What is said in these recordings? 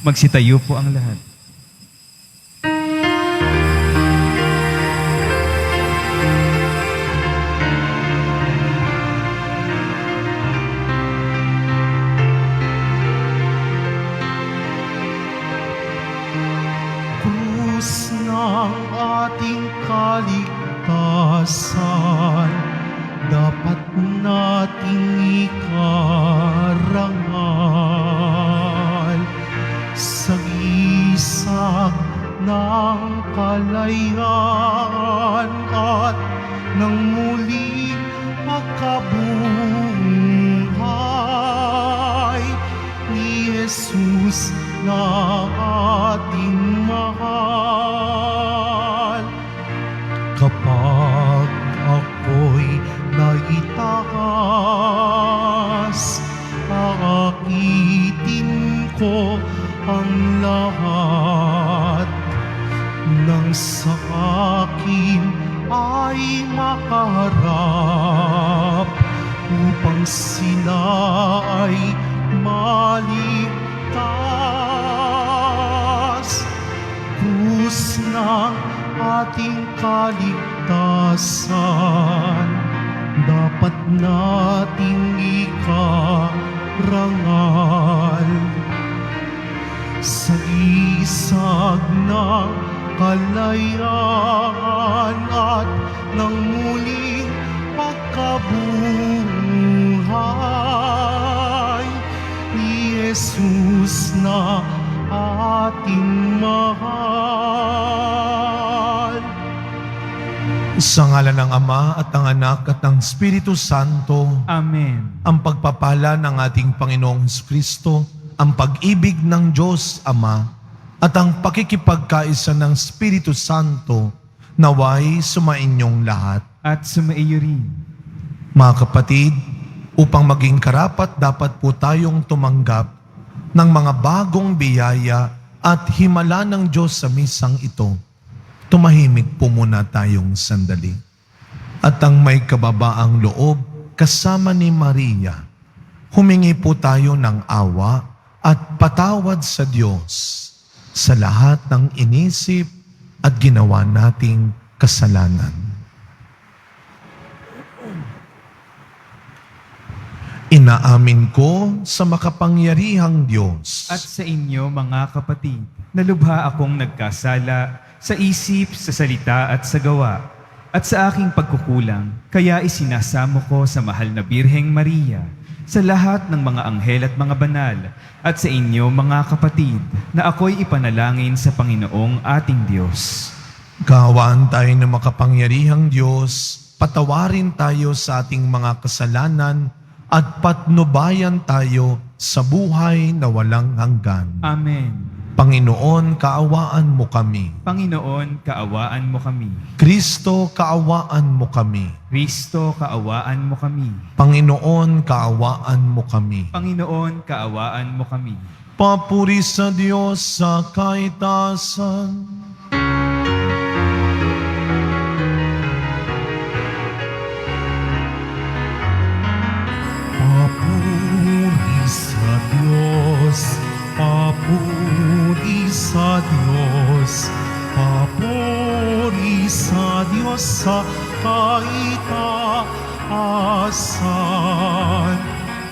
Magsitayo po ang lahat. Krus ng ating kaligtasan, dapat nating ikarangal. Sa gisag ng kalayaan at nang muli makabuhay ni Jesus na ating mahal. Kapag ako'y naitaas, aakitin ko ang lahat nang sa akin ay makaharap, upang sila ay maligtas. Krus ng ating kaligtasan, dapat nating ikarangal. Sa isag ng kalayaan at nang muling pagkabuhay ni Jesus na ating mahal. Sa ngalan ng Ama at ng Anak at ng Espiritu Santo, Amen. ang pagpapala ng ating Panginoong Kristo, ang pag-ibig ng Diyos Ama, at ang pakikipagkaisa ng Espiritu Santo, naway sumainyong lahat. At sumaiyo rin. Mga kapatid, upang maging karapat dapat po tayong tumanggap ng mga bagong biyaya at himala ng Diyos sa misang ito. Tumahimik po muna tayong sandali. At ang may kababaang loob kasama ni Maria, humingi po tayo ng awa at patawad sa Diyos sa lahat ng inisip at ginawa nating kasalanan. Inaamin ko sa makapangyarihang Diyos At sa inyo, mga kapatid, na lubha akong nagkasala sa isip, sa salita at sa gawa, at sa aking pagkukulang, kaya isinasamo ko sa mahal na Birheng Maria, sa lahat ng mga anghel at mga banal, at sa inyo, mga kapatid, na ako'y ipanalangin sa Panginoong ating Diyos. Kaawaan tayo ng makapangyarihang Diyos, patawarin tayo sa ating mga kasalanan at patnubayan tayo sa buhay na walang hanggan. Amen. Panginoon, kaawaan mo kami. Panginoon, kaawaan mo kami. Kristo, kaawaan mo kami. Kristo, kaawaan mo kami. Panginoon, kaawaan mo kami. Panginoon, kaawaan mo kami. Papuri sa Diyos sa kaitasan. Papuri sa Diyos, papuri sa Diyos, papuri sa Diyos sa kaitaasan.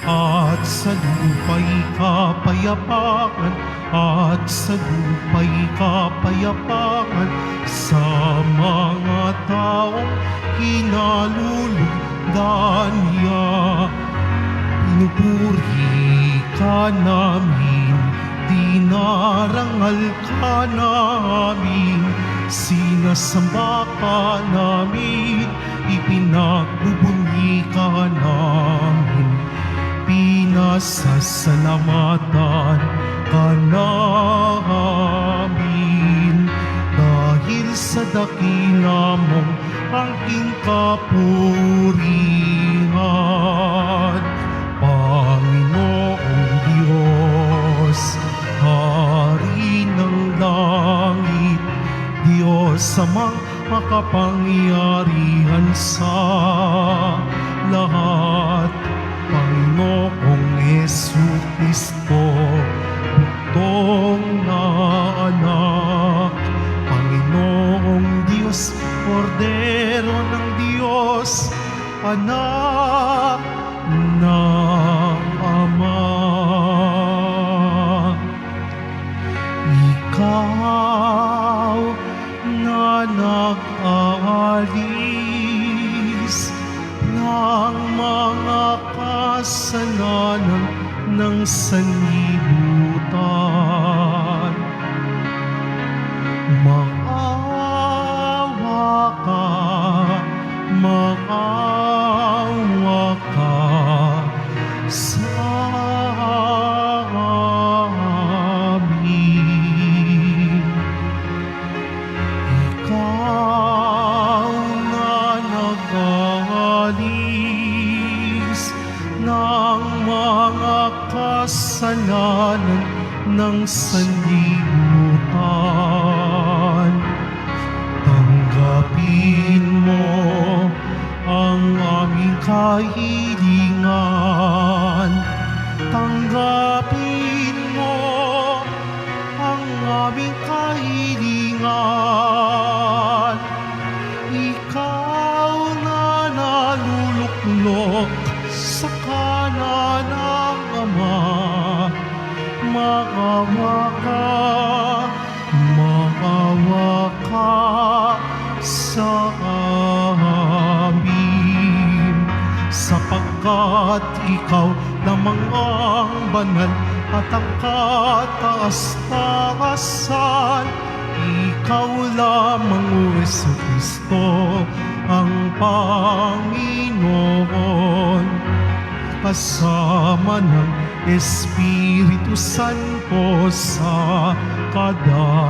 At sa lupa'y kapayapaan, at sa lupa'y kapayapaan, sa mga taong kinalulugdan niya. Pinupuri ka namin, dinarangal ka namin, sinasamba ka namin, ipinagbubunyi ka namin, pinasasalamatan ka namin, dahil sa dakila mong angking kapurihan. Panginoong Diyos, Hari ng langit, Diyos amang makapangyarihan sa lahat, Panginoong Jesu Kristo, bugtong na anak. Panginoong Diyos, Kordero ng Diyos, anak ng Ama. Ikaw na nag-aalis ng mga kasalanan ng sanlibutan. Maawa ka sa amin. Ikaw na nag-aalis ng mga kasalanan ng sanlibutan. Tanggapin mo ang aming kahilingan. Tanggapin mo ang aming kahilingan. Ikaw na naluluklok sa kanan ng Ama. Maawa ka sa amin, sapagkat ikaw lamang ang banal at ang kataas-taasan. Ikaw lamang, O Jesucristo, ang Panginoon, kasama ng Espiritu Santo sa kadakilaan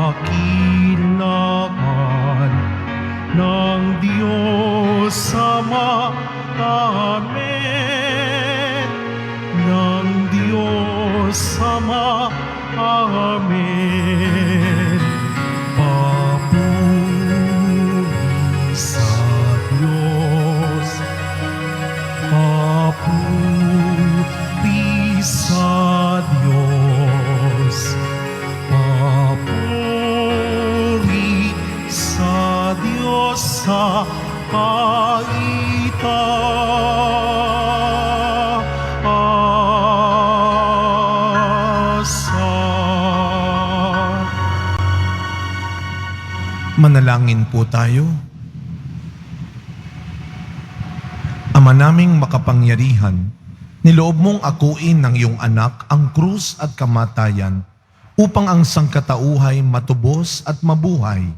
ng Diyos Ama. Amen. Ng Diyos Ama. Amen. Papuri sa Diyos. Papuri sa Diyos. Papuri sa Diyos sa kaitaasan. Manalangin po tayo. Ama naming makapangyarihan, niloob mong akuin ng iyong anak ang krus at kamatayan upang ang sangkatauhay matubos at mabuhay.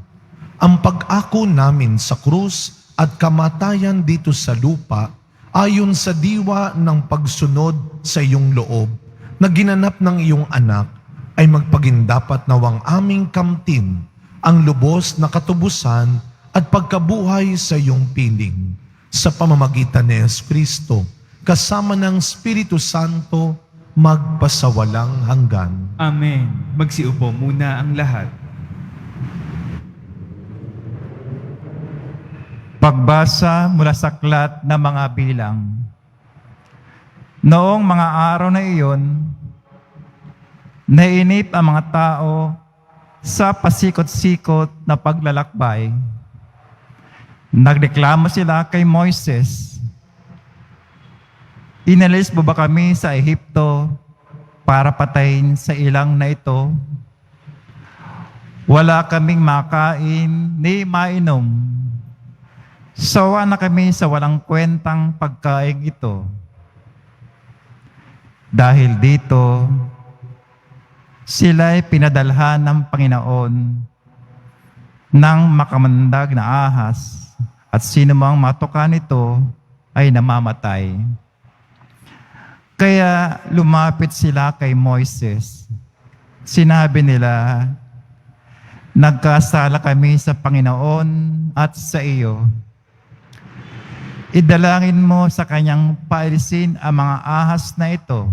Ang pag-ako namin sa krus at kamatayan dito sa lupa ayon sa diwa ng pagsunod sa iyong loob na ginanap ng iyong anak ay magpagindapat nawang aming kamtin ang lubos na katubusan at pagkabuhay sa iyong piling. Sa pamamagitan ni Jesucristo, kasama ng Espiritu Santo, magpasawalang hanggan. Amen. Magsiupo muna ang lahat. Pagbasa mula sa aklat ng mga bilang. Noong mga araw na iyon, nainip ang mga tao sa pasikot-sikot na paglalakbay. Nagreklamo sila kay Moises, "Inalis mo ba kami sa Ehipto para patayin sa ilang na ito? Wala kaming makain ni mainom. Sawa na kami sa walang kwentang pagkain ito." Dahil dito, sila'y pinadalhan ng Panginoon ng makamandag na ahas, at sinumang matukan nito ay namamatay. Kaya lumapit sila kay Moises. Sinabi nila, "Nagkasala kami sa Panginoon at sa iyo. Idalangin mo sa kanyang paalisin ang mga ahas na ito."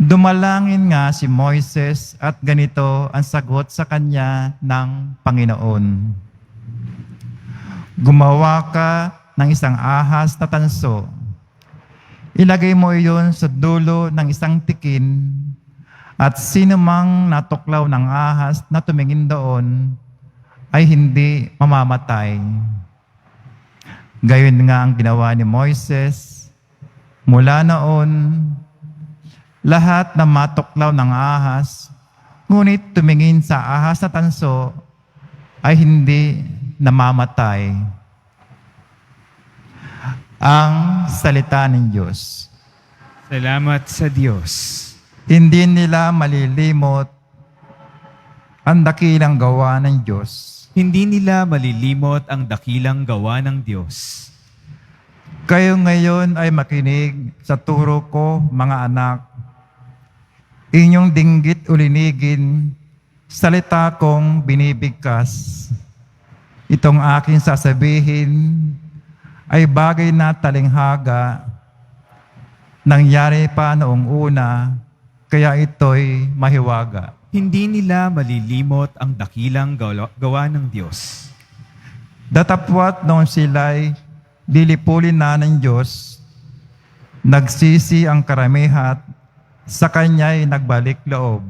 Dumalangin nga si Moises at ganito ang sagot sa kanya ng Panginoon. "Gumawa ka ng isang ahas na tanso. Ilagay mo iyon sa dulo ng isang tikin At sino mang natuklaw ng ahas na tumingin doon ay hindi mamamatay. Gayon nga ang ginawa ni Moises. Mula noon, lahat na matuklaw ng ahas, ngunit tumingin sa ahas na tanso, ay hindi namamatay. Ang salita ng Diyos. Salamat sa Diyos. Hindi nila malilimot ang dakilang gawa ng Diyos. Hindi nila malilimot ang dakilang gawa ng Diyos. Kayo ngayon ay makinig sa turo ko, mga anak. Inyong dinggit ulinigin, salita kong binibigkas. Itong aking sasabihin ay bagay na talinghaga, nangyari pa noong una, kaya ito'y mahiwaga. Hindi nila malilimot ang dakilang gawa ng Diyos. Datapwat noong sila'y dilipulin na ng Diyos, nagsisi ang karamihat, sa Kanya'y nagbalik loob.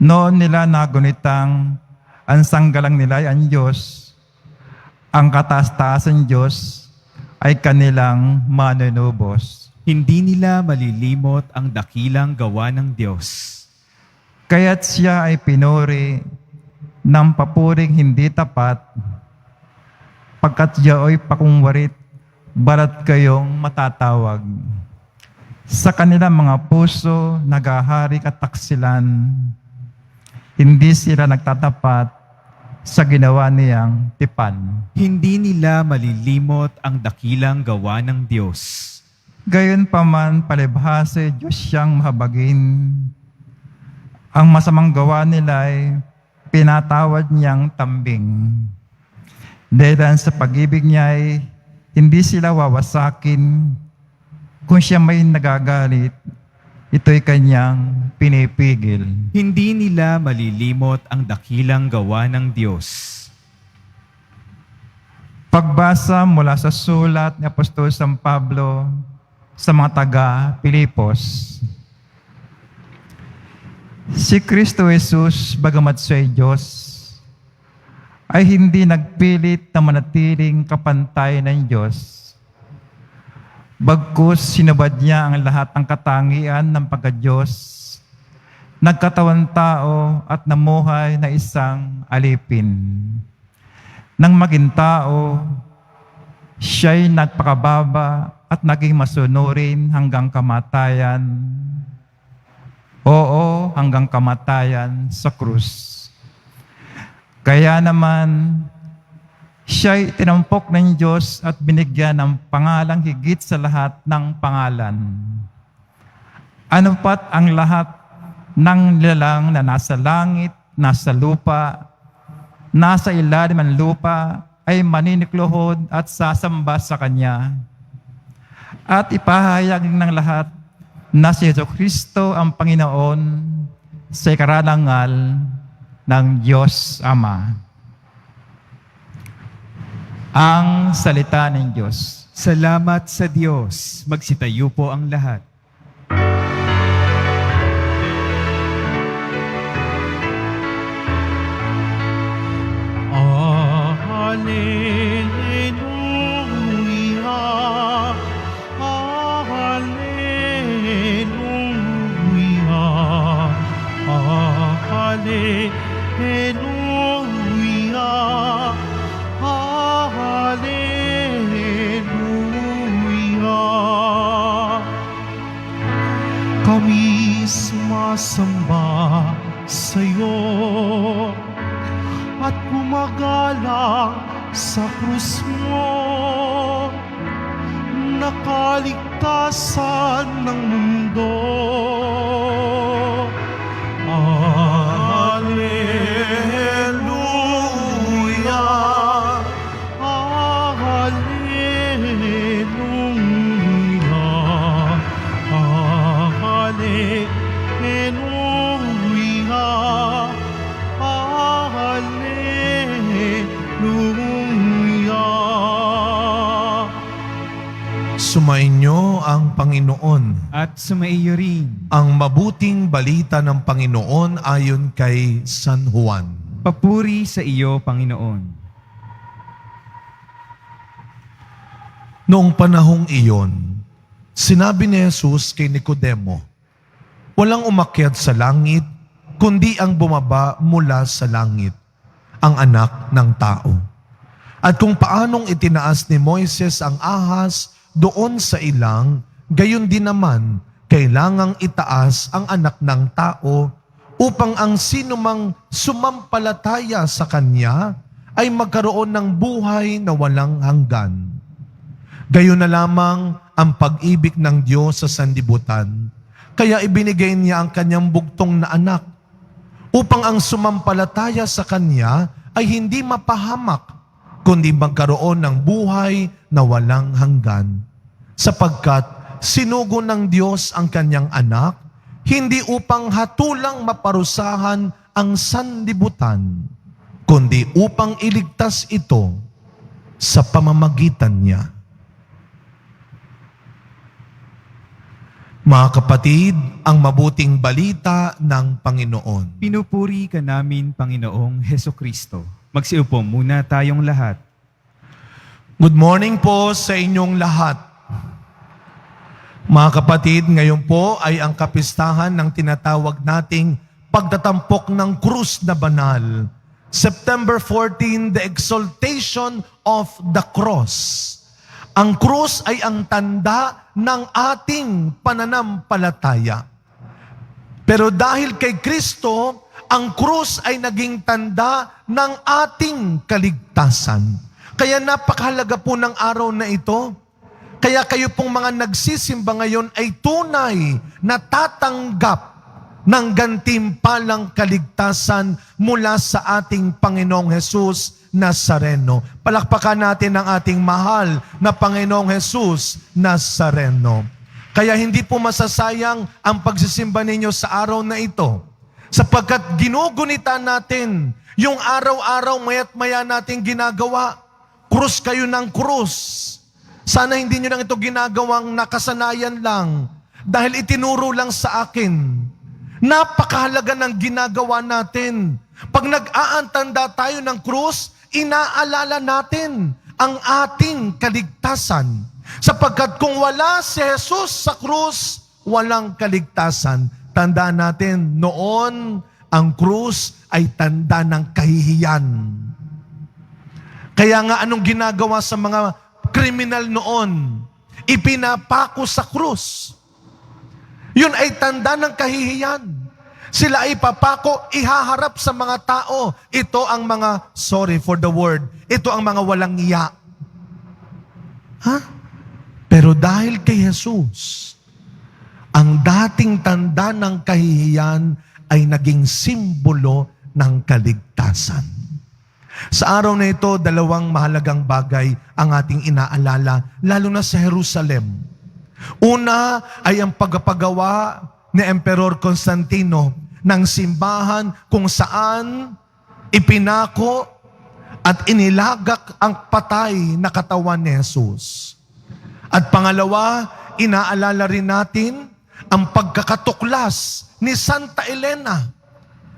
Noon nila nagunitang ang sanggalang nila ay ang Diyos, ang kataas-taasan Diyos ay kanilang manunubos. Hindi nila malilimot ang dakilang gawa ng Diyos. Kaya't siya ay pinuri ng papuring hindi tapat, pagkat yaoy pakungwarit, barat kayong matatawag. Sa kanilang mga puso, nagahari kataksilan, hindi sila nagtatapat sa ginawa niyang tipan. Hindi nila malilimot ang dakilang gawa ng Diyos. Gayon pa man, palibhasa, Diyos siyang mahabagin. Ang masamang gawa nila ay pinatawad niyang tambing. Dahil sa pag-ibig niya ay hindi sila wawasakin. Kung siya may nagagalit, ito'y kanyang pinipigil. Hindi nila malilimot ang dakilang gawa ng Diyos. Pagbasa mula sa sulat ni Apostol San Pablo sa mga taga-Pilipos. Si Kristo Jesus, bagamat siya'y Diyos, ay hindi nagpilit na manatiling kapantay ng Diyos. Bagkus sinubad niya ang lahat ng katangian ng pagka-Diyos, nagkatawan tao at namuhay na isang alipin. Nang maging tao, siya'y nagpakababa at naging masunurin hanggang kamatayan. Oo, hanggang kamatayan sa krus. Kaya naman, siya'y tinampok ng Diyos at binigyan ng pangalang higit sa lahat ng pangalan. Ano pat ang lahat ng nilalang na nasa langit, nasa lupa, nasa ilalim ng lupa, ay maninikluhod at sasamba sa Kanya. At ipahayag ng lahat na si Jesucristo ang Panginoon sa ikarangal ng Diyos Ama. Ang salita ng Diyos. Salamat sa Diyos. Magsitayo po ang lahat. Alleluia, Alleluia, Alleluia, Alleluia. Kami sumasamba sa'yo at gumagalang sa krus mo, nakaligtasan ng mundo. Alleluia, Alleluia, Alleluia, Alleluia. Sumainyo ang Panginoon. At sumaiyo rin. Ang mabuting balita ng Panginoon ayon kay San Juan. Papuri sa iyo, Panginoon. Noong panahong iyon, sinabi ni Jesus kay Nicodemo, walang umakyat sa langit, kundi ang bumaba mula sa langit, ang anak ng tao. At kung paanong itinaas ni Moises ang ahas doon sa ilang, gayon din naman, kailangang itaas ang anak ng tao upang ang sinumang sumampalataya sa kanya ay magkaroon ng buhay na walang hanggan. Gayon na lamang ang pag-ibig ng Diyos sa sanlibutan, kaya ibinigay niya ang kanyang bugtong na anak upang ang sumampalataya sa kanya ay hindi mapahamak, kundi magkaroon ng buhay na walang hanggan. Sapagkat sinugo ng Diyos ang kanyang anak, hindi upang hatulang maparusahan ang sanlibutan, kundi upang iligtas ito sa pamamagitan niya. Mga kapatid, ang mabuting balita ng Panginoon. Pinupuri ka namin, Panginoong Hesukristo. Magsiupo muna tayong lahat. Good morning po sa inyong lahat. Mga kapatid, ngayon po ay ang kapistahan ng tinatawag nating pagtatampok ng krus na banal. September 14, the exaltation of the cross. Ang krus ay ang tanda ng ating pananampalataya. Pero dahil kay Kristo, ang krus ay naging tanda ng ating kaligtasan. Kaya napakahalaga po ng araw na ito. Kaya kayo pong mga nagsisimba ngayon ay tunay na tatanggap ng gantimpalang kaligtasan mula sa ating Panginoong Hesus Nazareno. Palakpakan natin ang ating mahal na Panginoong Hesus Nazareno. Kaya hindi po masasayang ang pagsisimba ninyo sa araw na ito. Sapagkat ginugunita natin yung araw-araw maya't maya nating ginagawa. Krus kayo ng krus. Sana hindi nyo lang ito ginagawang nakasanayan lang. Dahil itinuro lang sa akin. Napakahalaga ng ginagawa natin. Pag nag-aantanda tayo ng krus, inaalala natin ang ating kaligtasan. Sapagkat kung wala si Jesus sa krus, walang kaligtasan. Tandaan natin, noon ang krus ay tanda ng kahihiyan. Kaya nga anong ginagawa sa mga kriminal noon? Ipinapako sa krus. Yun ay tanda ng kahihiyan. Sila ay papako, ihaharap sa mga tao. Ito ang mga, sorry for the word, ito ang mga walang iya. Ha? Pero dahil kay Jesus, ang dating tanda ng kahihiyan ay naging simbolo ng kaligtasan. Sa araw na ito, dalawang mahalagang bagay ang ating inaalala, lalo na sa Jerusalem. Una ay ang pagpagawa ni Emperor Constantino ng simbahan kung saan ipinako at inilagak ang patay na katawan ni Jesus. At pangalawa, inaalala rin natin ang pagkakatuklas ni Santa Elena,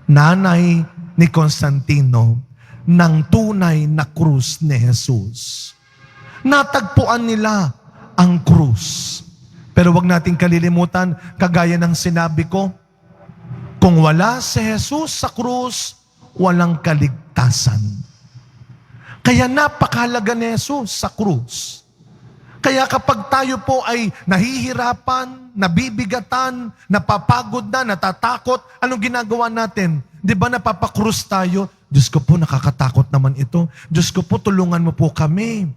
nanay ni Constantino, ng tunay na krus ni Jesus. Natagpuan nila ang krus. Pero wag nating kalilimutan, kagaya ng sinabi ko, kung wala si Jesus sa krus, walang kaligtasan. Kaya napakahalaga ni Jesus sa krus. Kaya kapag tayo po ay nahihirapan, nabibigatan, napapagod na, natatakot, anong ginagawa natin? Di ba napapakrus tayo? Diyos ko po, nakakatakot naman ito. Diyos ko po, tulungan mo po kami.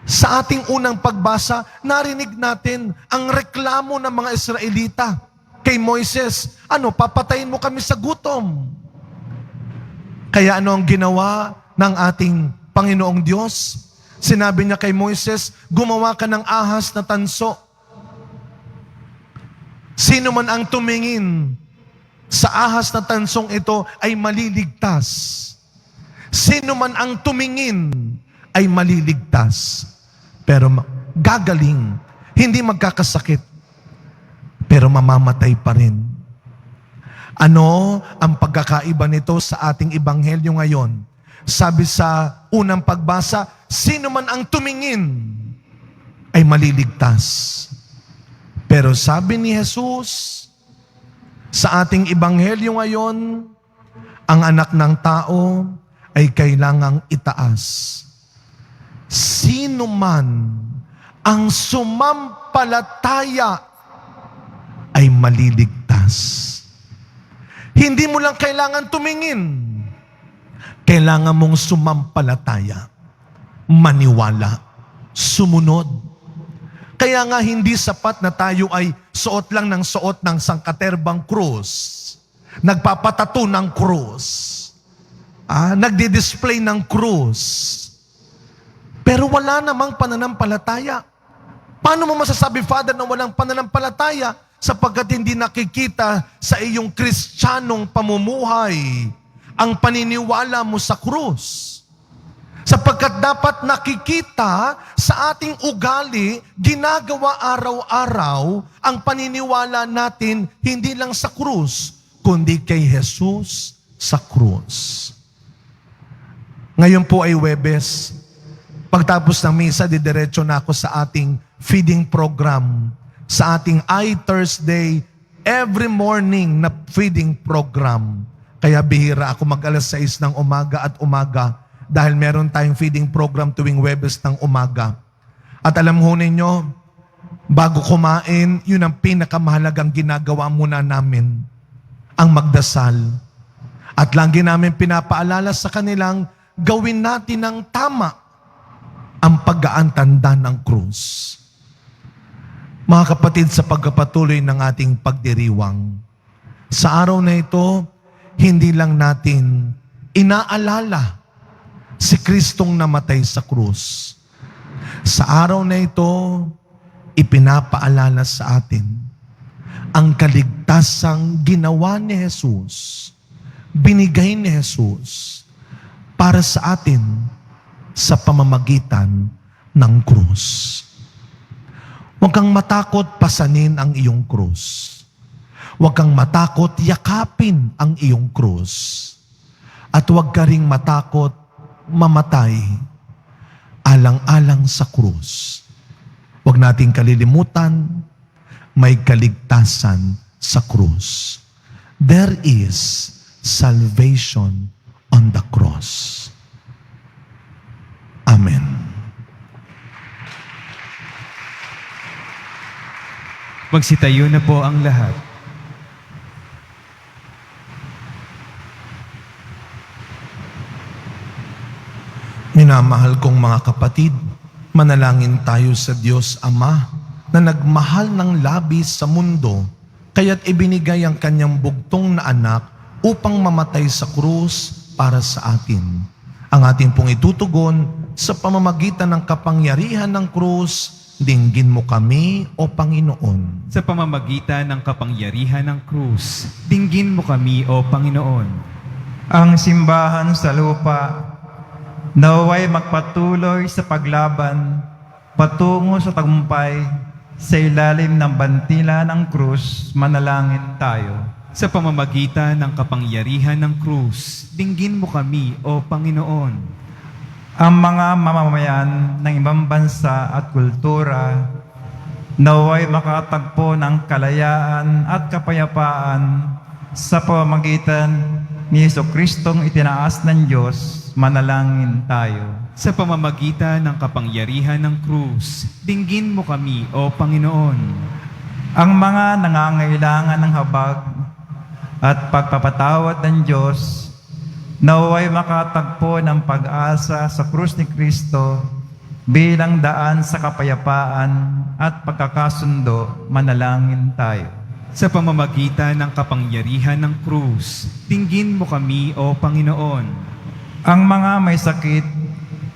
Sa ating unang pagbasa, narinig natin ang reklamo ng mga Israelita kay Moises. Ano, papatayin mo kami sa gutom. Kaya ano ang ginawa ng ating Panginoong Diyos? Sinabi niya kay Moises, gumawa ka ng ahas na tanso. Sino man ang tumingin sa ahas na tansong ito ay maliligtas. Sino man ang tumingin ay maliligtas. Pero gagaling, hindi magkakasakit, pero mamamatay pa rin. Ano ang pagkakaiba nito sa ating ebanghelyo ngayon? Sabi sa unang pagbasa, sino man ang tumingin ay maliligtas. Pero sabi ni Jesus, sa ating ebanghelyo ngayon, ang anak ng tao ay kailangang itaas. Sino man ang sumampalataya ay maliligtas. Hindi mo lang kailangan tumingin. Kailangan mong sumampalataya, maniwala, sumunod. Kaya nga hindi sapat na tayo ay suot lang ng suot ng sangkaterbang krus. Nagpapatato ng krus. Nagdi-display ng krus. Pero wala namang pananampalataya. Paano mo masasabi, Father, na walang pananampalataya? Sapagkat hindi nakikita sa iyong kristyanong pamumuhay ang paniniwala mo sa krus. Sapagkat dapat nakikita sa ating ugali, ginagawa araw-araw ang paniniwala natin hindi lang sa krus, kundi kay Jesus sa krus. Ngayon po ay Huwebes. Pagtapos ng misa, didiretso na ako sa ating feeding program, sa ating I-Thursday, every morning na feeding program. Kaya bihira ako mag-alas 6 ng umaga at umaga dahil meron tayong feeding program tuwing Huwebes ng umaga. At alam ho ninyo, bago kumain, yun ang pinakamahalagang ginagawa muna namin, ang magdasal. At lagi namin pinapaalala sa kanilang gawin natin ng tama ang pag-aantanda ng krus. Mga kapatid, sa pagkapatuloy ng ating pagdiriwang, sa araw na ito, hindi lang natin inaalala si Kristong namatay sa krus. Sa araw na ito, ipinapaalala sa atin ang kaligtasang ginawa ni Jesus, binigay ni Jesus para sa atin sa pamamagitan ng krus. Huwag kang matakot pasanin ang iyong krus. Huwag kang matakot yakapin ang iyong krus. At huwag ka ring matakot mamatay alang-alang sa krus. Huwag nating kalilimutan, may kaligtasan sa krus. There is salvation on the cross. Amen. Magsitayo na po ang lahat. Minamahal kong mga kapatid, manalangin tayo sa Diyos Ama na nagmahal ng labis sa mundo, kaya't ibinigay ang kanyang bugtong na anak upang mamatay sa krus para sa atin. Ang ating pong itutugon sa pamamagitan ng kapangyarihan ng krus, dinggin mo kami, O Panginoon. Sa pamamagitan ng kapangyarihan ng krus, dinggin mo kami, O Panginoon. Ang simbahan sa lupa, naway magpatuloy sa paglaban patungo sa tagumpay sa ilalim ng bantila ng krus, manalangin tayo. Sa pamamagitan ng kapangyarihan ng krus, dinggin mo kami, O Panginoon. Ang mga mamamayan ng ibang bansa at kultura naway makatagpo ng kalayaan at kapayapaan sa pamamagitan ni Jesucristong itinaas ng Diyos, manalangin tayo. Sa pamamagitan ng kapangyarihan ng krus, dinggin mo kami, O Panginoon. Ang mga nangangailangan ng habag at pagpapatawad ng Diyos, naway makatagpo ng pag-asa sa krus ni Kristo bilang daan sa kapayapaan at pagkakasundo, manalangin tayo. Sa pamamagitan ng kapangyarihan ng krus, dinggin mo kami, O Panginoon. Ang mga may sakit,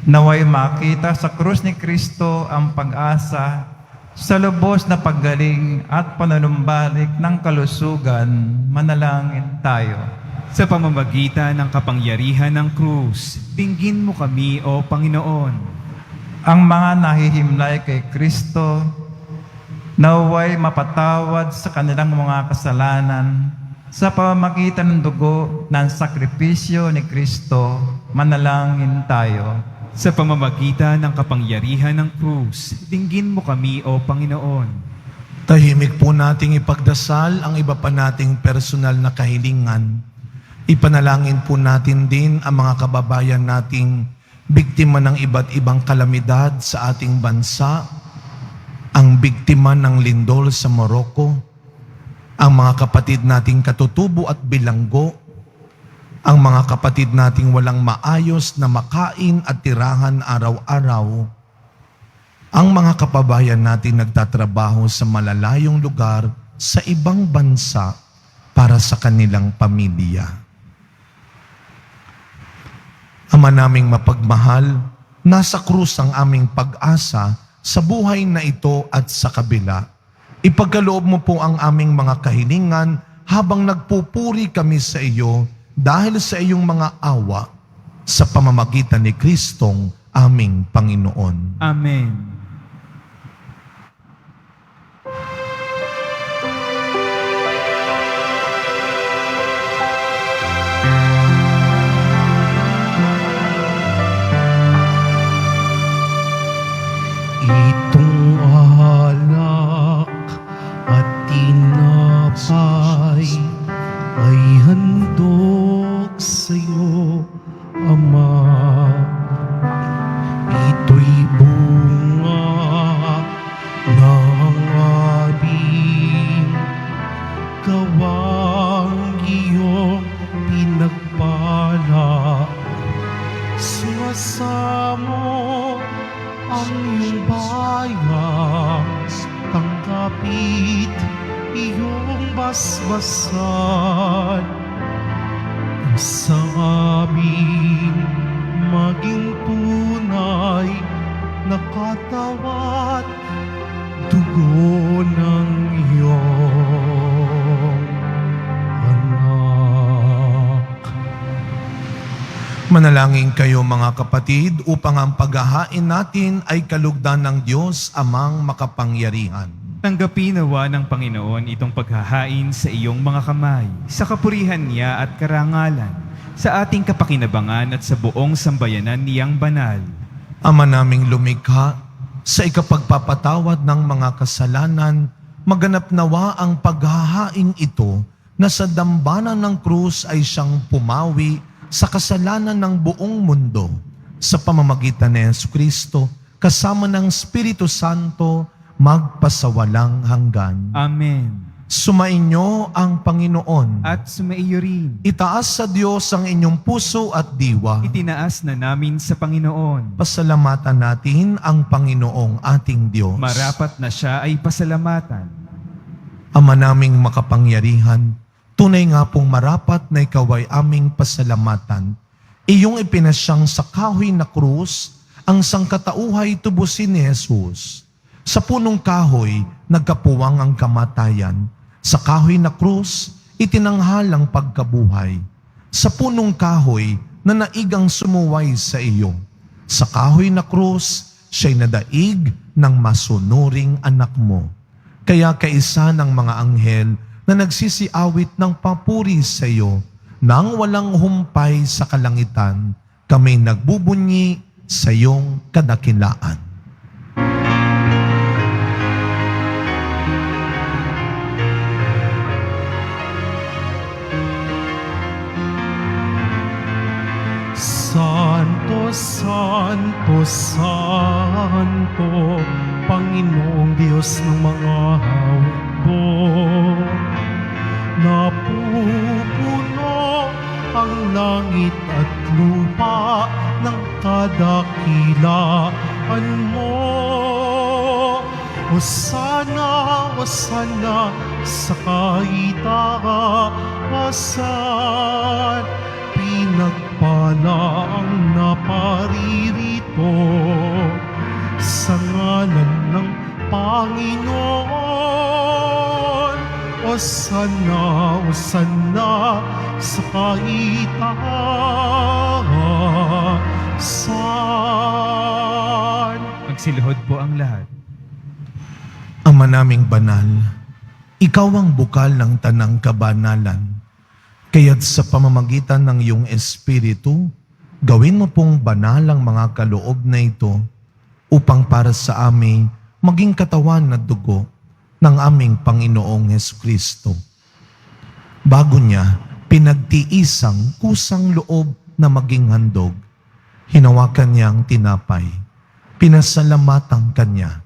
naway makita sa krus ni Kristo ang pag-asa sa lubos na paggaling at panunumbalik ng kalusugan, manalangin tayo. Sa pamamagitan ng kapangyarihan ng krus, dinggin mo kami, O Panginoon. ang mga nahihimlay kay Kristo, naway mapatawad sa kanilang mga kasalanan sa pamamagitan ng dugo ng sakripisyo ni Kristo. Manalangin tayo. Sa pamamagitan ng kapangyarihan ng krus, dinggin mo kami, O Panginoon. Tahimik po nating ipagdasal ang iba pa nating personal na kahilingan. Ipanalangin po natin din ang mga kababayan nating biktima ng iba't ibang kalamidad sa ating bansa, ang biktima ng lindol sa Morocco, ang mga kapatid nating katutubo at bilanggo, ang mga kapatid nating walang maayos na makain at tirahan araw-araw, ang mga kababayan nating nagtatrabaho sa malalayong lugar sa ibang bansa para sa kanilang pamilya. Ama naming mapagmahal, nasa krus ang aming pag-asa sa buhay na ito at sa kabila. Ipagkaloob mo po ang aming mga kahilingan habang nagpupuri kami sa iyo dahil sa iyong mga awa sa pamamagitan ni Kristong aming Panginoon. Amen. Itong alak at tinapay ay handog sa'yo, Ama. Ito'y bunga ng aming gawang iyong pinagpala. Sumasamo ang iyong bayan, tanggapit iyong basbasan. Sa amin maging tunay na katawat, dugo ng iyong anak. Manalangin kayo mga kapatid upang ang paghahain natin ay kalugdan ng Diyos amang makapangyarihan. Tanggapin nawa ng Panginoon itong paghahain sa iyong mga kamay, sa kapurihan niya at karangalan, sa ating kapakinabangan at sa buong sambayanan niyang banal. Ama naming lumikha, sa ikapagpapatawad ng mga kasalanan, maganap nawa ang paghahain ito na sa dambana ng krus ay siyang pumawi sa kasalanan ng buong mundo. Sa pamamagitan ni Jesucristo, kasama ng Espiritu Santo, magpasawalang hanggan. Amen. Sumainyo ang Panginoon. At sumaiyo rin. Itaas sa Diyos ang inyong puso at diwa. Itinaas na namin sa Panginoon. Pasalamatan natin ang Panginoong ating Diyos. Marapat na siya ay pasalamatan. Ama naming makapangyarihan, tunay nga pong marapat na ikaw ay aming pasalamatan. Iyong ipinasyang sa kahoy na krus, ang sangkatauhay tubusin ni Jesus. Sa punong kahoy, nagkapuwang ang kamatayan. Sa kahoy na krus, itinanghal ang pagkabuhay. Sa punong kahoy, na naigang sumuway sa iyo. Sa kahoy na krus, siya'y nadaig ng masunuring anak mo. Kaya kaisa ng mga anghel na nagsisiawit ng papuri sa iyo, nang walang humpay sa kalangitan, kami nagbubunyi sa iyong kadakilaan. Santo, Santo, Santo, Panginoong Diyos ng mga hukbo. Napupuno ang langit at lupa ng kadakilaan mo. Hosana, Hosana sa kaitaasan. Pinagpala ang naparirito sa ngalan ng Panginoon. Hosana, Hosana sa kaitaasan. Magsiluhod po ang lahat. Ama naming banal, ikaw ang bukal ng tanang kabanalan. Kaya't sa pamamagitan ng iyong Espiritu, gawin mo pong banal ang mga kaloob na ito upang para sa amin maging katawan na dugo ng aming Panginoong Hesukristo. Bago niya, pinagtiisang kusang loob na maging handog. Hinawakan niya ang tinapay. Pinasalamatan kanya.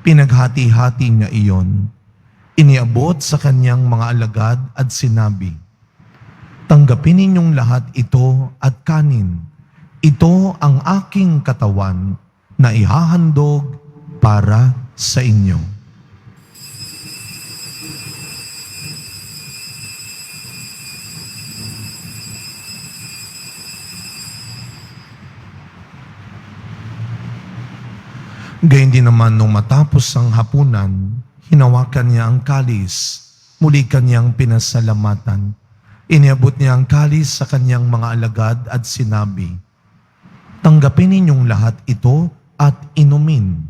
Pinaghati-hati niya iyon. Iniabot sa kanyang mga alagad at sinabi, "Tanggapin ninyong lahat ito at kanin. Ito ang aking katawan na ihahandog para sa inyo." Gayun din naman nung matapos ang hapunan, hinawakan niya ang kalis, muli kanyang pinasalamatan. Iniabot niya ang kalis sa kanyang mga alagad at sinabi, "Tanggapin ninyong lahat ito at inumin.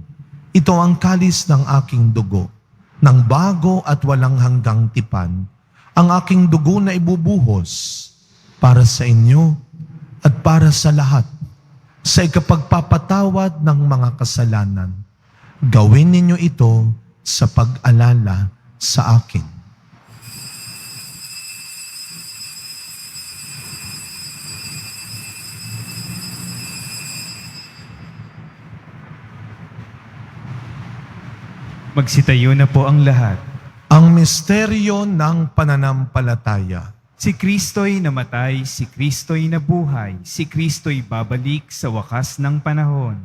Ito ang kalis ng aking dugo, ng bago at walang hanggang tipan, ang aking dugo na ibubuhos para sa inyo at para sa lahat, sa ikapagpapatawad ng mga kasalanan. Gawin ninyo ito sa pag-alala sa akin." Magsitayo na po ang lahat. Ang misteryo ng pananampalataya. Si Kristo'y namatay, si Kristo'y nabuhay, si Kristo'y babalik sa wakas ng panahon.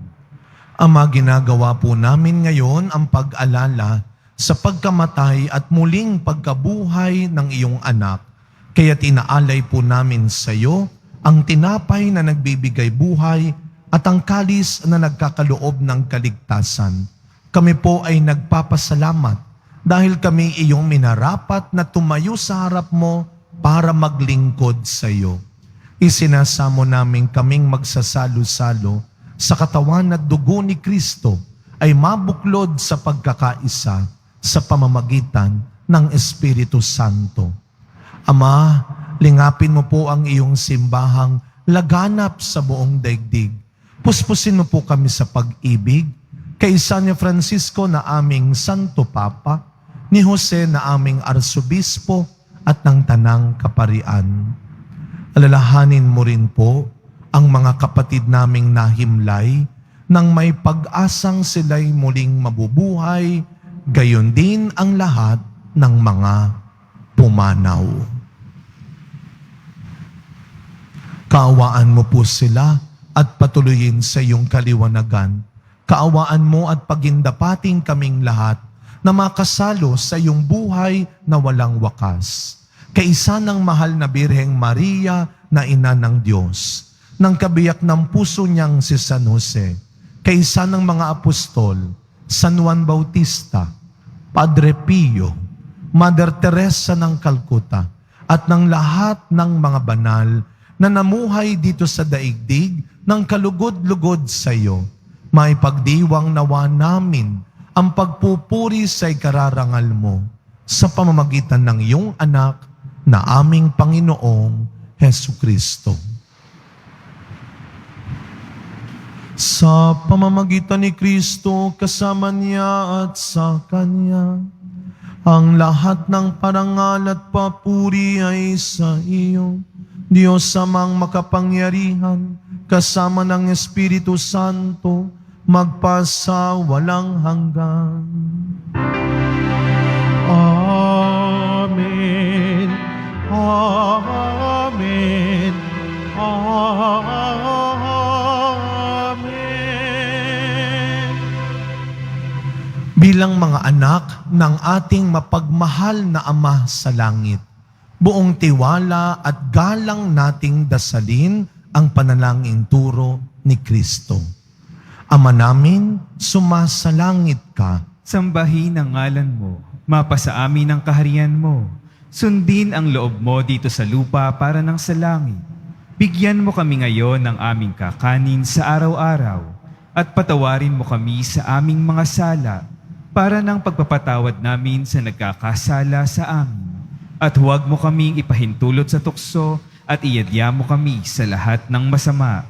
Ama, ginagawa po namin ngayon ang pag-alala sa pagkamatay at muling pagkabuhay ng iyong anak. Kaya tinaalay po namin sa iyo ang tinapay na nagbibigay buhay at ang kalis na nagkakaloob ng kaligtasan. Kami po ay nagpapasalamat dahil kami iyong minarapat na tumayo sa harap mo para maglingkod sa iyo. Isinasamo namin kaming magsasalo-salo sa katawan at dugo ni Kristo ay mabuklod sa pagkakaisa sa pamamagitan ng Espiritu Santo. Ama, lingapin mo po ang iyong simbahang laganap sa buong daigdig. Puspusin mo po kami sa pag-ibig kay San Francisco na aming Santo Papa, ni Jose na aming Arsobispo at ng Tanang Kaparian. Alalahanin mo rin po ang mga kapatid naming nahimlay nang may pag-asang sila'y muling mabubuhay, gayon din ang lahat ng mga pumanaw. Kaawaan mo po sila at patuloyin sa iyong kaliwanagan. Kaawaan mo at pagindapating kaming lahat na makasalo sa iyong buhay na walang wakas. Kaisa ng mahal na Birheng Maria na ina ng Diyos, ng kabiyak ng puso niyang si San Jose, kaisa ng mga apostol, San Juan Bautista, Padre Pio, Mother Teresa ng Calcutta, at ng lahat ng mga banal na namuhay dito sa daigdig ng kalugod-lugod sa iyo, maipagdiwang nawa namin ang pagpupuri sa ikararangal mo sa pamamagitan ng iyong anak na aming Panginoong Hesukristo. Sa pamamagitan ni Kristo, kasama niya at sa Kanya, ang lahat ng parangal at papuri ay sa iyo, Diyos amang makapangyarihan, kasama ng Espiritu Santo, magpasa walang hanggan. Amen. Amen. Amen. Bilang mga anak ng ating mapagmahal na Ama sa langit, buong tiwala at galang nating dasalin ang panalangin turo ni Kristo. Ama namin, sumasalangit ka. Sambahin ang ngalan mo, mapasa amin ang kaharian mo. Sundin ang loob mo dito sa lupa para ng sa langit. Bigyan mo kami ngayon ng aming kakanin sa araw-araw. at patawarin mo kami sa aming mga sala para ng pagpapatawad namin sa nagkakasala sa amin. At huwag mo kaming ipahintulot sa tukso at iadya mo kami sa lahat ng masama.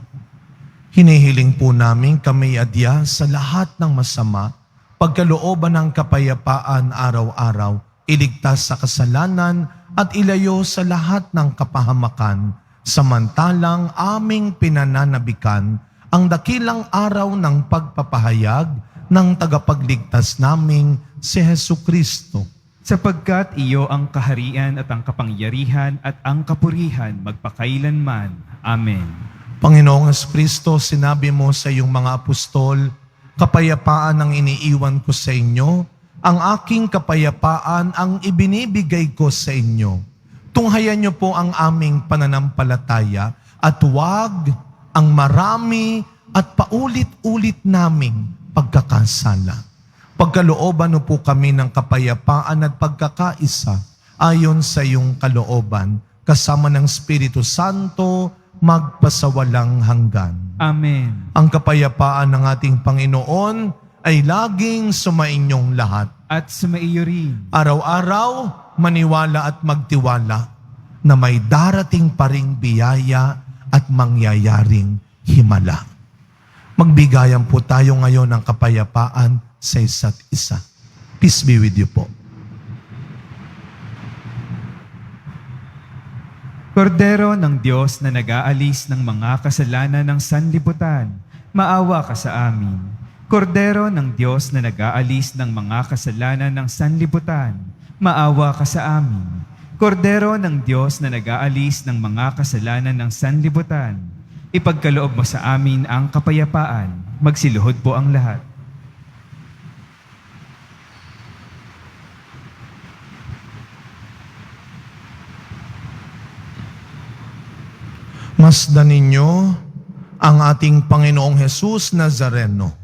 Hinihiling po namin kami adya sa lahat ng masama, pagkalooban ng kapayapaan araw-araw, iligtas sa kasalanan at ilayo sa lahat ng kapahamakan, samantalang aming pinananabikan ang dakilang araw ng pagpapahayag ng tagapagligtas naming si Jesucristo. Sapagkat iyo ang kaharian at ang kapangyarihan at ang kapurihan magpakailanman. Amen. Panginoong Jesucristo, sinabi mo sa iyong mga apostol, kapayapaan ang iniiwan ko sa inyo, ang aking kapayapaan ang ibinibigay ko sa inyo. Tunghayan niyo po ang aming pananampalataya at huwag ang marami at paulit-ulit naming pagkakasala. Pagkalooban mo po kami ng kapayapaan at pagkakaisa ayon sa iyong kalooban, kasama ng Espiritu Santo, magpasawalang hanggan. Amen. Ang kapayapaan ng ating Panginoon ay laging sumainyong lahat. At sumaiyo rin. Araw-araw, maniwala at magtiwala na may darating pa ring biyaya at mangyayaring himala. Magbigayan po tayo ngayon ng kapayapaan sa isa't isa. Peace be with you po. Kordero ng Diyos na nag-aalis ng mga kasalanan ng sanlibutan, maawa ka sa amin. Kordero ng Diyos na nag-aalis ng mga kasalanan ng sanlibutan, maawa ka sa amin. Kordero ng Diyos na nag-aalis ng mga kasalanan ng sanlibutan, ipagkaloob mo sa amin ang kapayapaan. Magsiluhod po ang lahat. Masdan ninyo ang ating Panginoong Hesus Nazareno.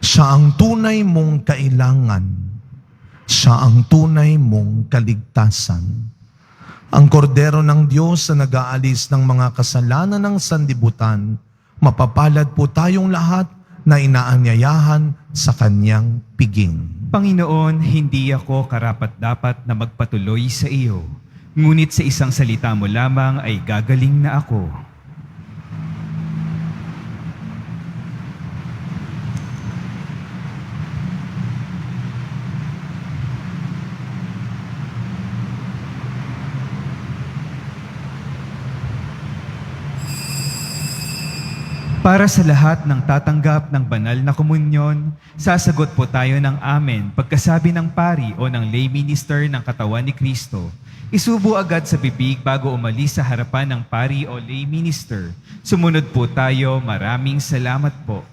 Siya ang tunay mong kailangan. Siya ang tunay mong kaligtasan. Ang kordero ng Diyos na nag-aalis ng mga kasalanan ng sanlibutan, mapapalad po tayong lahat na inaanyayahan sa kanyang piging. Panginoon, hindi ako karapat-dapat na magpatuloy sa iyo. Ngunit sa isang salita mo lamang ay gagaling na ako. Para sa lahat ng tatanggap ng banal na komunyon, sasagot po tayo ng amen pagkasabi ng pari o ng lay minister ng katawan ni Kristo. Isubo agad sa bibig bago umalis sa harapan ng pari o lay minister. Sumunod po tayo. Maraming salamat po.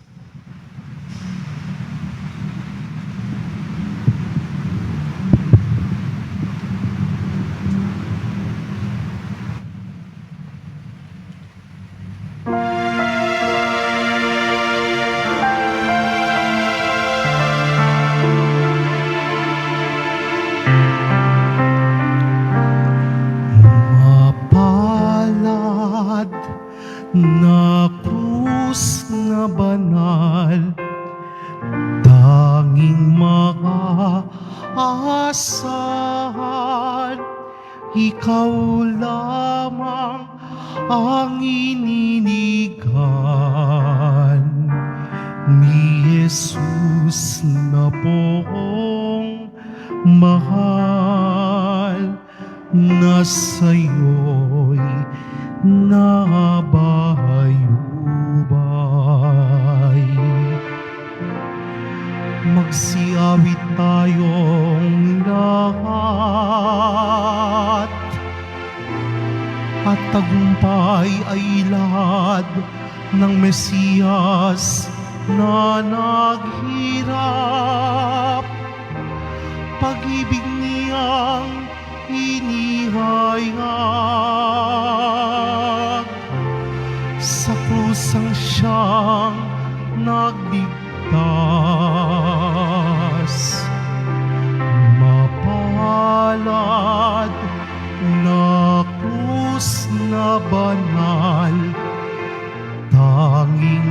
Mapalad na krus na banal, tanging makaasahan, ikaw lamang ang ininigan ni Jesus na pong mahal, na sa'yo'y nabayubay. Magsiawit tayong lahat, at tagumpay ay lahad ng Mesiyas na naghirap. Pag-ibig niyang inihayag, sa krusang siyang nagligtas. Mapalad na krus na banal, tanging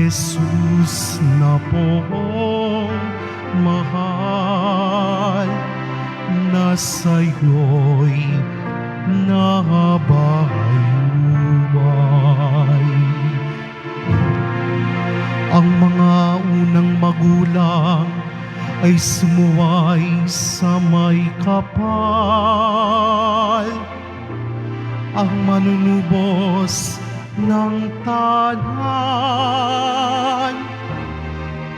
Jesus na pong mahal, na sa'yo'y nabayubay. Ang mga unang magulang ay sumuway sa may kapal. Ang manunubos ng tanan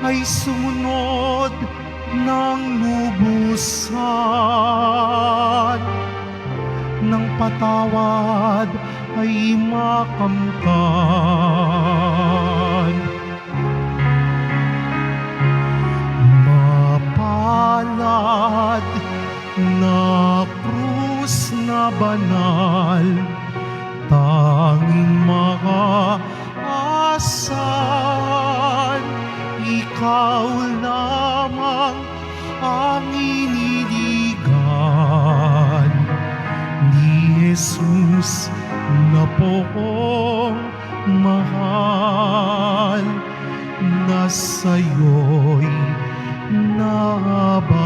ay sumunod ng lubusan. Ng patawad ay makamtan. Mapalad na krus na banal, tanging makaasan, ikaw lamang ang iniligan ni Jesus na pong mahal, na sa'yo'y nabayubay.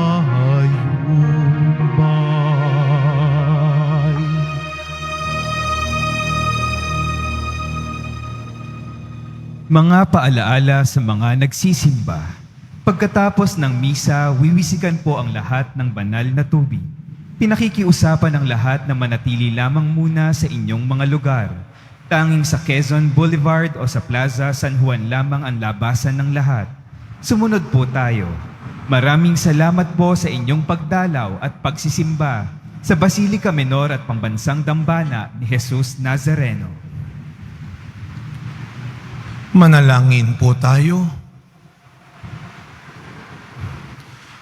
Mga paalaala sa mga nagsisimba. Pagkatapos ng misa, wiwisikan po ang lahat ng banal na tubig. Pinakikiusapan ng lahat na manatili lamang muna sa inyong mga lugar. Tanging sa Quezon Boulevard o sa Plaza San Juan lamang ang labasan ng lahat. Sumunod po tayo. Maraming salamat po sa inyong pagdalaw at pagsisimba sa Basilica Menor at Pambansang Dambana ni Jesus Nazareno. Manalangin po tayo.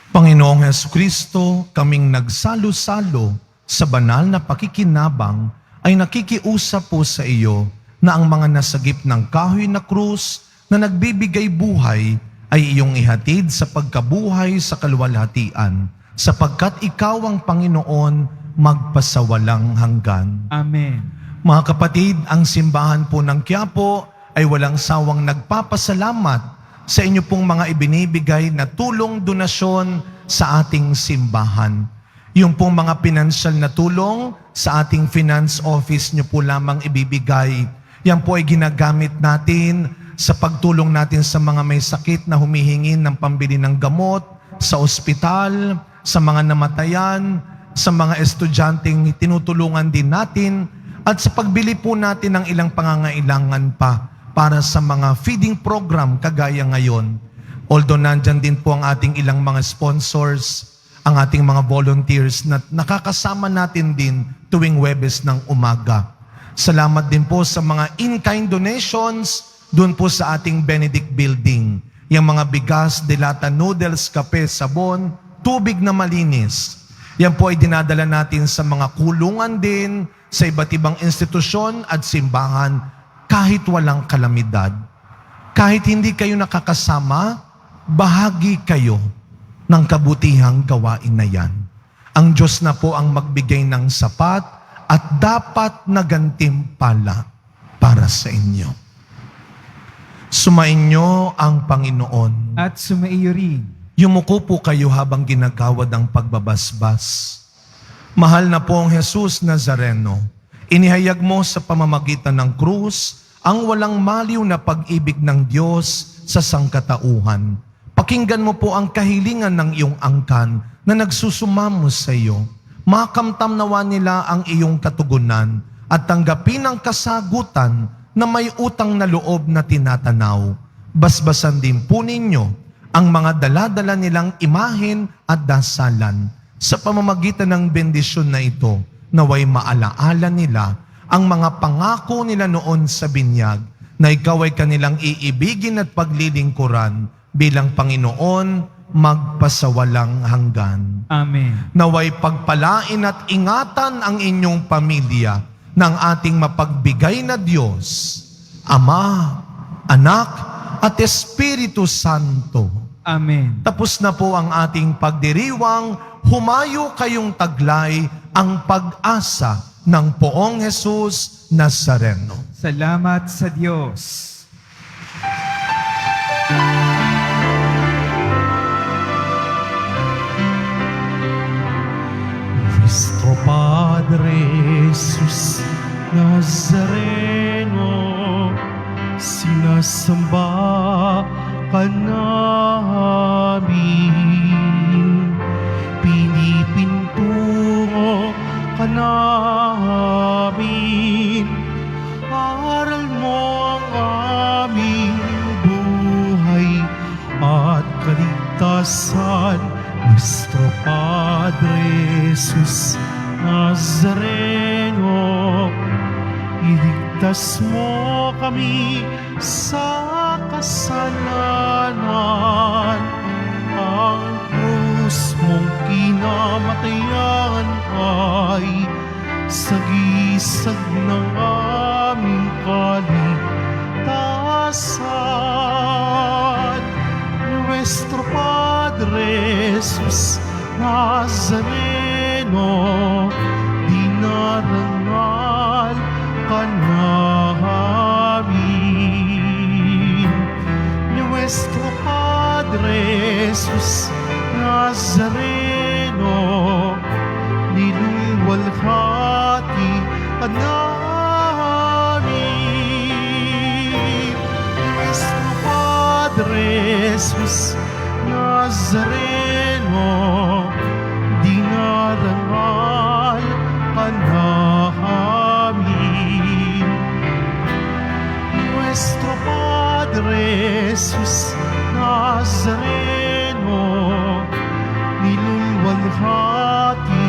Panginoong Jesucristo, kaming nagsalo-salo sa banal na pakikinabang ay nakikiusap po sa iyo na ang mga nasagip ng kahoy na krus na nagbibigay buhay ay iyong ihatid sa pagkabuhay sa kaluwalhatian, sapagkat ikaw ang Panginoon magpasawalang hanggan. Amen. Mga kapatid, ang simbahan po ng Quiapo ay walang sawang nagpapasalamat sa inyo pong mga ibinibigay na tulong donasyon sa ating simbahan. Yung pong mga pinansyal na tulong sa ating finance office nyo po lamang ibibigay. Yan po ay ginagamit natin sa pagtulong natin sa mga may sakit na humihingi ng pambili ng gamot, sa ospital, sa mga namatayan, sa mga estudyanteng tinutulungan din natin, at sa pagbili po natin ng ilang pangangailangan pa para sa mga feeding program kagaya ngayon. Although nandyan din po ang ating ilang mga sponsors, ang ating mga volunteers na nakakasama natin din tuwing Huwebes ng umaga. Salamat din po sa mga in-kind donations doon po sa ating Benedict Building. Yung mga bigas, delata, noodles, kape, sabon, tubig na malinis. Yan po ay dinadala natin sa mga kulungan din, sa iba't ibang institusyon at simbahan, kahit walang kalamidad. Kahit hindi kayo nakakasama, bahagi kayo ng kabutihang gawain na yan. Ang Diyos na po ang magbigay ng sapat at dapat na gantimpala para sa inyo. Sumainyo ang Panginoon. At sumaiyo rin. Yumuko po kayo habang ginagawad ang pagbabasbas. Mahal na po ang Jesus Nazareno, inihayag mo sa pamamagitan ng krus ang walang maliw na pag-ibig ng Diyos sa sangkatauhan. Pakinggan mo po ang kahilingan ng iyong angkan na nagsusumamo sa iyo. Makamtam nawa nila ang iyong katugunan at tanggapin ang kasagutan na may utang na loob na tinatanaw. Basbasan din po ninyo ang mga dala-dala nilang imahen at dasalan. Sa pamamagitan ng bendisyon na ito, naway maalaala nila ang mga pangako nila noon sa binyag na ikaw ay kanilang iibigin at paglilingkuran bilang Panginoon magpasawalang hanggan. Amen. Naway pagpalain at ingatan ang inyong pamilya ng ating mapagbigay na Diyos, Ama, Anak, at Espiritu Santo. Amen. Tapos na po ang ating pagdiriwang, humayo kayong taglay ang pag-asa ng Poong Jesus Nazareno. Salamat sa Diyos. Nuestro Padre Jesus Nazareno, sinasamba ka namin, pinipintungo ka namin, aral mo ang aming buhay at kaligtasan. Nuestro Padre Jesus Nazareno, iligtas mo kami sa kasalanan. Ang krus mong kinamatayan ay sagisag ng aming kaligtasan. Nuestro Padre Jesus Nazareno, dinarangal ka namin. Nuestro Padre Jesus Nazareno, nilulwalhati ka namin. Nuestro Padre Jesus Nazareno, dinarangal ka namin. Nuestro Padre Jesus Nazareno, nilulwalhati